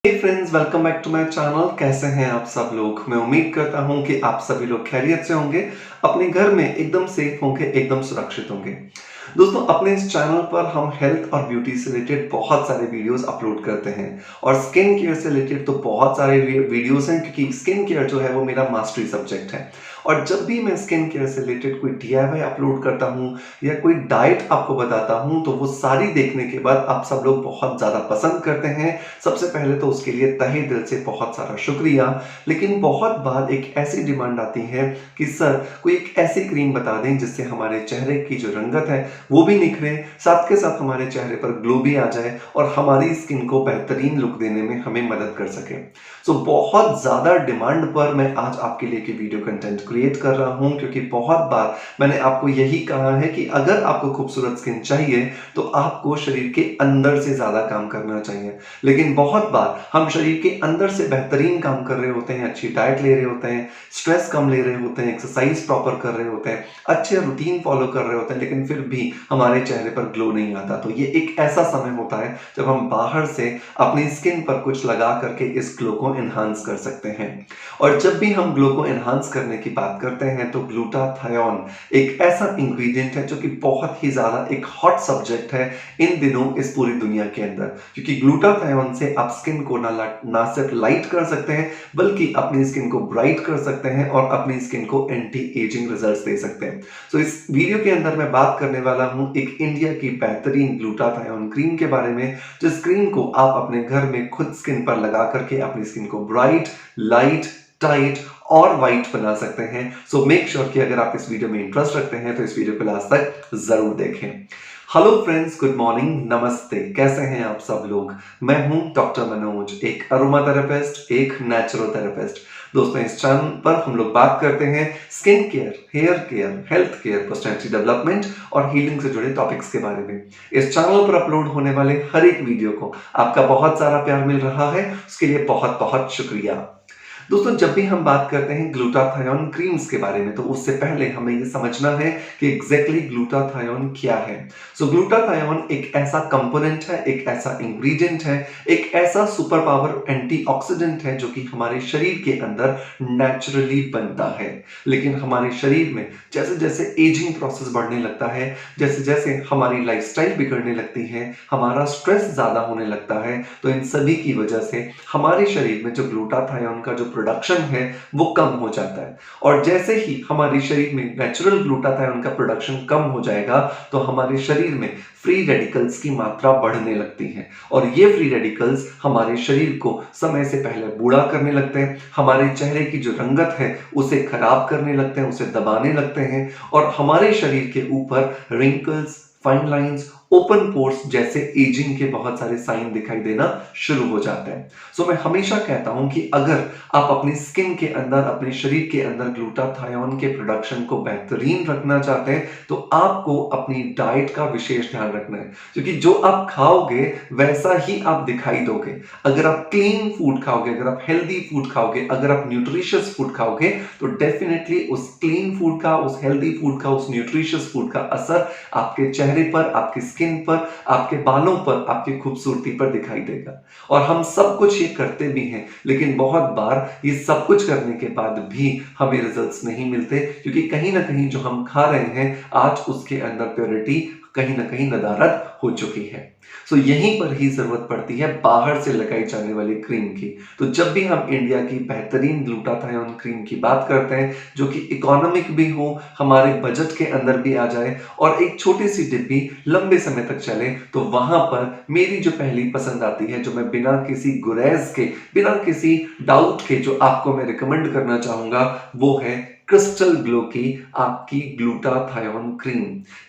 Hey friends, welcome back to my channel. कैसे हैं आप सब लोग? मैं उम्मीद करता हूं कि आप सभी लोग खैरियत से होंगे, अपने घर में एकदम सेफ होंगे, एकदम सुरक्षित होंगे। दोस्तों, अपने इस चैनल पर हम हेल्थ और ब्यूटी से रिलेटेड बहुत सारे वीडियोस अपलोड करते हैं और स्किन केयर से रिलेटेड तो बहुत सारे वीडियोस हैं, क्योंकि स्किन केयर जो है वो मेरा मास्टरी सब्जेक्ट है। और जब भी मैं स्किन केयर से रिलेटेड कोई डीआईवाई अपलोड करता हूं या कोई डाइट आपको बताता हूं, तो वो सारी देखने के बाद आप सब लोग बहुत ज़्यादा पसंद करते हैं। सबसे पहले तो उसके लिए तहे दिल से बहुत सारा शुक्रिया। लेकिन बहुत बार एक ऐसी डिमांड आती है कि सर, कोई एक ऐसी क्रीम बता दें जिससे हमारे चेहरे की जो रंगत है वो भी निखरे, साथ के साथ हमारे चेहरे पर ग्लो भी आ जाए और हमारी स्किन को बेहतरीन लुक देने में हमें मदद कर सके। बहुत ज़्यादा डिमांड पर मैं आज आपके लिए एक वीडियो कंटेंट क्रिएट कर रहा हूं, क्योंकि बहुत बार मैंने आपको यही कहा है कि अगर आपको खूबसूरत स्किन चाहिए तो आपको शरीर के अंदर से ज़्यादा काम करना चाहिए। लेकिन बहुत बार हम शरीर के अंदर से बेहतरीन काम कर रहे होते हैं, अच्छी डाइट ले रहे होते हैं, स्ट्रेस कम ले रहे होते हैं, एक्सरसाइज प्रॉपर कर रहे होते हैं, अच्छे रूटीन फॉलो कर रहे होते हैं, लेकिन फिर भी हमारे चेहरे पर ग्लो नहीं आता। तो ये एक ऐसा समय होता है जब हम बाहर से अपनी स्किन पर कुछ लगा करके इस ग्लो को एनहांस कर सकते हैं। और जब भी हम ग्लो को एनहांस करने की बात करते हैं तो ग्लूटाथायोन एक ऐसा इंग्रेडिएंट है जो कि बहुत ही ज्यादा एक हॉट सब्जेक्ट है इन दिनों इस पूरी दुनिया के अंदर, क्योंकि ग्लूटाथायोन से आप स्किन को ना सिर्फ लाइट कर सकते हैं, बल्कि अपनी स्किन को ब्राइट कर सकते हैं और अपनी स्किन को एंटी एजिंग रिजल्ट्स दे सकते हैं। इस वीडियो के अंदर मैं बात करने वाला हूं एक इंडिया की बेहतरीन ग्लूटाथायोन क्रीम के बारे में, जिस क्रीम को आप अपने घर में खुद स्किन पर लगा करके अपनी स्किन को ब्राइट, लाइट, टाइट और वाइट बना सकते हैं। मेक श्योर कि अगर आप इस वीडियो में इंटरेस्ट रखते हैं तो इस वीडियो को लास्ट तक जरूर देखें। हेलो फ्रेंड्स, गुड मॉर्निंग, नमस्ते। कैसे हैं आप सब लोग? मैं हूं डॉक्टर मनोज, एक अरोमा थेरेपिस्ट, एक नेचुरोथेरेपिस्ट। दोस्तों, इस चैनल पर हम लोग बात करते हैं skin care, hair care, health care, personality development और हीलिंग से जुड़े टॉपिक्स के बारे में। इस चैनल पर अपलोड होने वाले हर एक वीडियो को आपका बहुत सारा प्यार मिल रहा है, उसके लिए बहुत बहुत शुक्रिया। दोस्तों, जब भी हम बात करते हैं ग्लूटाथायोन क्रीम्स के बारे में, तो उससे पहले हमें ये समझना है कि एग्जैक्टली ग्लूटाथायोन क्या है। ग्लूटाथायोन एक ऐसा कंपोनेंट है, एक ऐसा इंग्रेडिएंट है, एक ऐसा सुपर पावर एंटीऑक्सीडेंट है जो कि हमारे शरीर के अंदर नेचुरली बनता है। लेकिन हमारे शरीर में जैसे जैसे एजिंग प्रोसेस बढ़ने लगता है, जैसे जैसे हमारी लाइफस्टाइल बिगड़ने लगती है, हमारा स्ट्रेस ज्यादा होने लगता है, तो इन सभी की वजह से हमारे शरीर में जो ग्लूटाथायोन का जो प्रोडक्शन है वो कम हो जाता है। और जैसे ही हमारे शरीर में नेचुरल ग्लूटाथायोन का प्रोडक्शन कम हो जाएगा, तो हमारे शरीर में फ्री रेडिकल्स की मात्रा बढ़ने लगती है और ये फ्री रेडिकल्स हमारे शरीर को समय से पहले बूढ़ा करने लगते हैं, हमारे चेहरे की जो रंगत है उसे खराब करने लगते हैं, उसे दबाने लगते हैं और हमारे शरीर के ऊपर wrinkles, fine lines, open pores जैसे एजिंग के बहुत सारे साइन दिखाई देना शुरू हो जाते हैं। मैं हमेशा कहता हूं कि अगर आप अपनी स्किन के अंदर, अपने शरीर के अंदर ग्लूटाथायोन के प्रोडक्शन को बेहतरीन रखना चाहते हैं, तो आपको अपनी डाइट का विशेष ध्यान रखना है, क्योंकि जो आप खाओगे वैसा ही आप दिखाई दोगे। अगर आप क्लीन फूड खाओगे, अगर आप हेल्दी फूड खाओगे, अगर आप न्यूट्रिशियस फूड खाओगे, तो डेफिनेटली उस क्लीन फूड का, उस हेल्दी फूड का, उस न्यूट्रिशियस फूड का असर आपके चेहरे पर, आपकी स्किन पर, आपके बालों पर, आपकी खूबसूरती पर दिखाई देगा। और हम सब कुछ ये करते भी हैं, लेकिन बहुत बार ये सब कुछ करने के बाद भी हमें रिजल्ट्स नहीं मिलते, क्योंकि कहीं ना कहीं जो हम खा रहे हैं आज उसके अंदर प्योरिटी कहीं ना कहीं नदारद हो चुकी है। यहीं पर ही जरूरत पड़ती है बाहर से लगाई जाने वाली क्रीम की। तो जब भी हम इंडिया की बेहतरीन ग्लूटाथायोन क्रीम की बात करते हैं, जो कि इकोनॉमिक भी हो, हमारे बजट के अंदर भी आ जाए और एक छोटी सी डिब्बी लंबे समय तक चले, तो वहां पर मेरी जो पहली पसंद आती है, जो मैं बिना किसी गुरेज के, बिना किसी डाउट के जो आपको मैं रिकमेंड करना चाहूंगा, वो है क्रिस्टल ग्लो की आपकी ग्लूटाथायोन क्रीम।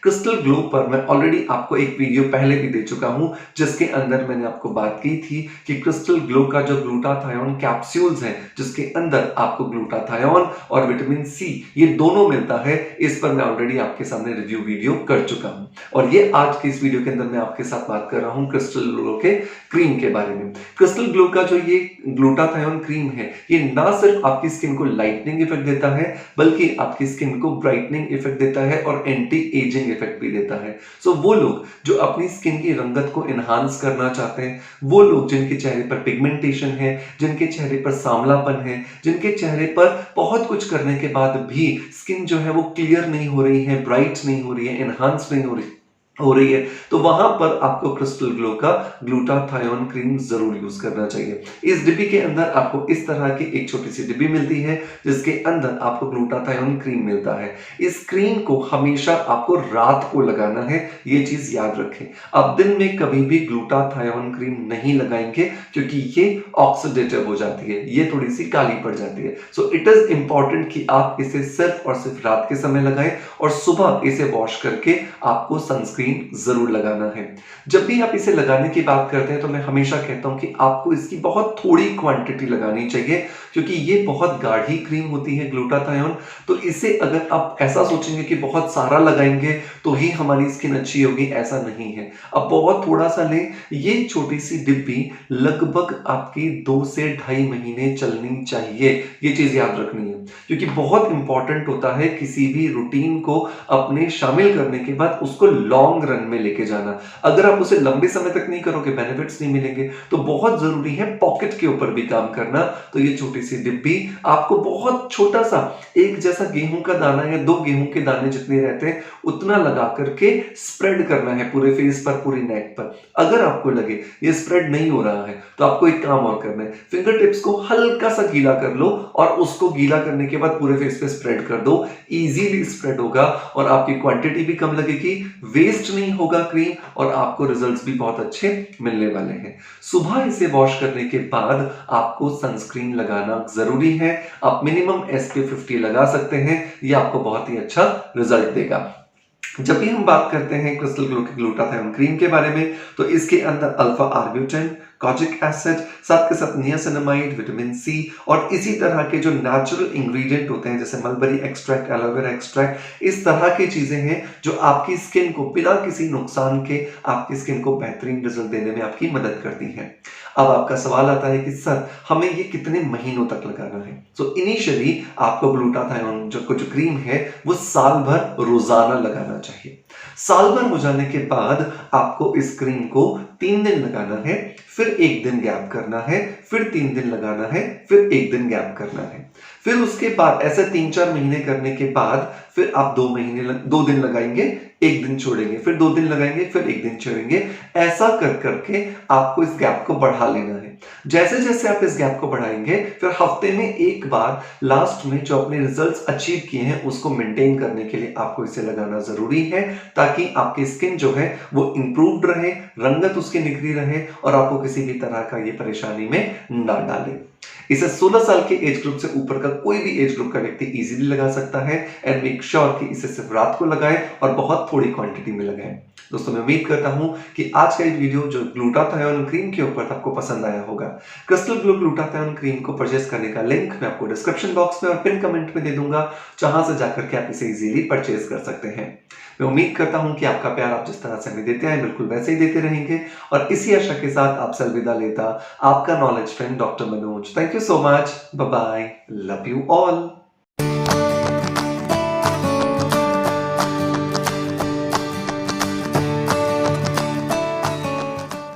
क्रिस्टल ग्लो पर मैं ऑलरेडी आपको एक वीडियो पहले भी दे चुका हूं, जिसके अंदर मैंने आपको बात की थी कि क्रिस्टल ग्लो का जो ग्लूटाथायोन कैप्सूल्स हैं, जिसके अंदर आपको ग्लूटाथायोन और विटामिन सी ये दोनों मिलता है, इस पर मैं ऑलरेडी आपके सामने रिव्यू वीडियो कर चुका हूं। और ये आज के इस वीडियो के अंदर मैं आपके साथ बात कर रहा हूं क्रिस्टल ग्लो के क्रीम के बारे में। क्रिस्टल ग्लो का जो ये ग्लूटाथायोन क्रीम है, ये ना सिर्फ आपकी स्किन को लाइटनिंग इफेक्ट देता है, बल्कि आपकी स्किन को ब्राइटनिंग इफेक्ट देता है और एंटी एजिंग इफेक्ट भी देता है। सो वो लोग जो अपनी स्किन की रंगत को एनहांस करना चाहते हैं, वो लोग जिनके चेहरे पर पिगमेंटेशन है, जिनके चेहरे पर सांवलापन है, जिनके चेहरे पर बहुत कुछ करने के बाद भी स्किन जो है वो क्लियर नहीं हो रही है, ब्राइट नहीं हो रही है, एनहांस नहीं हो रही है, तो वहां पर आपको क्रिस्टल ग्लो का ग्लूटाथायोन क्रीम जरूर यूज करना चाहिए। इस डिब्बी के अंदर आपको इस तरह की एक छोटी सी डिब्बी मिलती है जिसके अंदर आपको ग्लूटाथायोन क्रीम मिलता है। इस क्रीम को हमेशा आपको रात को लगाना है, ये चीज याद रखें। आप दिन में कभी भी ग्लूटाथायोन क्रीम नहीं लगाएंगे क्योंकि ये ऑक्सीडेटिव हो जाती है, ये थोड़ी सी काली पड़ जाती है। सो इट इज इंपॉर्टेंट कि आप इसे सिर्फ और सिर्फ रात के समय लगाएं और सुबह इसे वॉश करके आपको सनस्क्रीन जरूर लगाना है। जब भी आप इसे लगाने की बात करते हैं तो मैं हमेशा कहता हूं कि आपको इसकी बहुत थोड़ी क्वांटिटी लगानी चाहिए क्योंकि ये बहुत गाढ़ी क्रीम होती है ग्लूटाथायोन। तो इसे अगर आप ऐसा सोचेंगे कि बहुत सारा लगाएंगे तो ही हमारी स्किन अच्छी होगी, ऐसा नहीं है। अब बहुत थोड़ा सा लें। ये छोटी सी डिब्बी लगभग आपकी 2 से ढाई महीने चलनी चाहिए, ये चीज याद रखनी है क्योंकि बहुत इंपॉर्टेंट होता है किसी भी रूटीन को अपने शामिल करने के बाद उसको लॉन्ग रन में लेके जाना। अगर आप उसे लंबे समय तक नहीं करोगे, बेनिफिट्स नहीं मिलेंगे। तो बहुत जरूरी है पॉकेट के ऊपर भी काम करना। तो ये छोटी सी डिब्बी आपको बहुत छोटा सा, एक जैसा गेहूं का दाना या 2 गेहूं के दाने जितने रहते हैं उतना लगा करके स्प्रेड करना है पूरे फेस पर, पूरी नेक पर। अगर आपको लगे ये स्प्रेड नहीं हो रहा है तो आपको एक काम और करना है, फिंगर टिप्स को हल्का सा गीला कर लो और उसको गीला करने के बाद पूरे फेस पे स्प्रेड कर दो। इजीली स्प्रेड होगा और आपकी क्वांटिटी भी कम लगेगी, वेस्ट नहीं होगा क्रीम और आपको रिजल्ट्स भी बहुत अच्छे मिलने वाले हैं। सुबह इसे वॉश करने के बाद आपको सनस्क्रीन लगाना जरूरी है। आप मिनिमम SPF 50 लगा सकते हैं, ये आपको बहुत ही अच्छा रिजल्ट देगा। जब भी हम बात करते हैं क्रिस्टल ग्लो के ग्लूटाथायोन क्रीम के बारे में तो इसके अंदर अल्फा आर्ब्यूटेन, कॉजिक एसिड, साथ के साथ नियासिनामाइड, विटामिन सी और इसी तरह के जो नेचुरल इंग्रेडिएंट होते हैं जैसे मलबरी एक्सट्रैक्ट, एलोवेरा एक्सट्रैक्ट, इस तरह की चीजें हैं जो आपकी स्किन को बिना किसी नुकसान के आपकी स्किन को बेहतरीन रिजल्ट देने में आपकी मदद करती हैं। अब आपका सवाल आता है कि सर हमें ये कितने महीनों तक लगाना है? सो इनिशियली आपको ग्लूटाथायोन जो क्रीम है वो साल भर रोजाना लगाना चाहिए। साल भर हो जाने के बाद आपको इस क्रीम को 3 दिन लगाना है, फिर 1 दिन गैप करना है, फिर 3 दिन लगाना है, फिर 1 दिन गैप करना है। फिर उसके बाद ऐसे 3-4 महीने करने के बाद फिर आप 2 दिन लगाएंगे, 1 दिन छोड़ेंगे, फिर 2 दिन लगाएंगे, फिर 1 दिन छोड़ेंगे। ऐसा कर करके आपको इस गैप को बढ़ा लेना है। जैसे जैसे आप इस गैप को बढ़ाएंगे फिर हफ्ते में 1 बार लास्ट में जो अपने रिजल्ट्स अचीव किए हैं उसको मेंटेन करने के लिए आपको इसे लगाना जरूरी है ताकि आपकी स्किन जो है वो इंप्रूव्ड रहे, रंगत उसकी निखरी रहे और आपको किसी भी तरह का ये परेशानी में ना डाले। इसे 16 साल के एज ग्रुप से ऊपर का कोई भी एज ग्रुप का व्यक्ति इजीली लगा सकता है एंड मेक श्योर कि इसे सिर्फ रात को लगाएं और बहुत थोड़ी क्वांटिटी में लगाएं। दोस्तों मैं उम्मीद करता हूं कि आज का ये वीडियो जो ग्लूटाथायोन क्रीम के ऊपर आपको पसंद आया होगा। क्रिस्टल ग्लो ग्लूटाथायोन क्रीम को परचेज करने का लिंक मैं आपको डिस्क्रिप्शन बॉक्स में और पिन कमेंट में दे दूंगा, जहां से जाकर के आप इसे इजीली परचेज कर सकते हैं। मैं उम्मीद करता हूं कि आपका प्यार आप जिस तरह से हमें देते हैं बिल्कुल वैसे ही देते रहेंगे और इसी आशा के साथ आपसे अलविदा लेता आपका knowledge friend doctor Manoj. Thank you so much, bye bye, love you all.